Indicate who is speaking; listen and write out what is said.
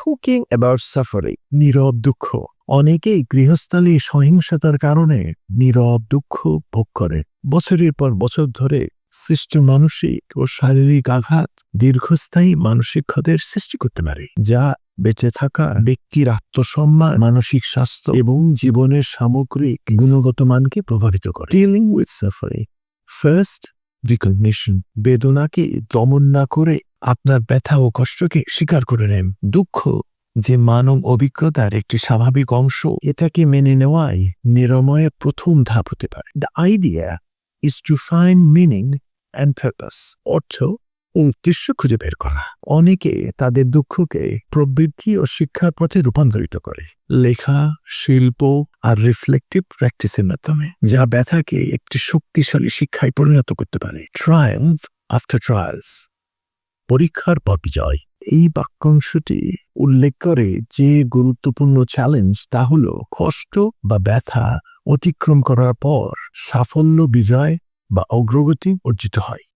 Speaker 1: talking about suffering, নীরব দুঃখ। অনেকেই গৃহস্থালী সহিংসতার কারণে নীরব দুঃখ ভোগ করে। বছরের পর বছর ধরে সৃষ্ট মানসিক ও শারীরিক আঘাত দীর্ঘস্থায়ী মানসিক ক্ষতের সৃষ্টি করতে পারে, যা বেঁচে থাকা ব্যক্তির আত্মসম্মান, মানসিক স্বাস্থ্য এবং জীবনের সামগ্রিক গুণগত মানকে প্রভাবিত করে। Dealing with suffering. First, recognition. বেদনাকে দমন না করে আপনার ব্যথা ও কষ্টকে স্বীকার করে নেন। দুঃখ যে মানব অভিজ্ঞতার একটি স্বাভাবিক অংশ, এটাকে মেনে নেওয়াই নিরাময়ের প্রথম ধাপ হতে পারে। The idea is to find meaning and purpose. অর্থ উদ্দেশ্য খুঁজে বের করা। অনেকে তাদের দুঃখকে প্রবৃত্তি ও শিক্ষার পথে রূপান্তরিত করে, লেখা, শিল্প আর রিফ্লেক্টিভ প্র্যাকটিসের মাধ্যমে, যা ব্যথাকে একটি শক্তিশালী শিক্ষায় পরিণত করতে পারে। Triumf after trials. পরীক্ষার পর বিজয়। এই বাক্যাংশটি উল্লেখ করে যে গুরুত্বপূর্ণ চ্যালেঞ্জ, তা হলো কষ্ট বা ব্যথা অতিক্রম করার পর সাফল্য, বিজয় বা অগ্রগতি অর্জিত হয়।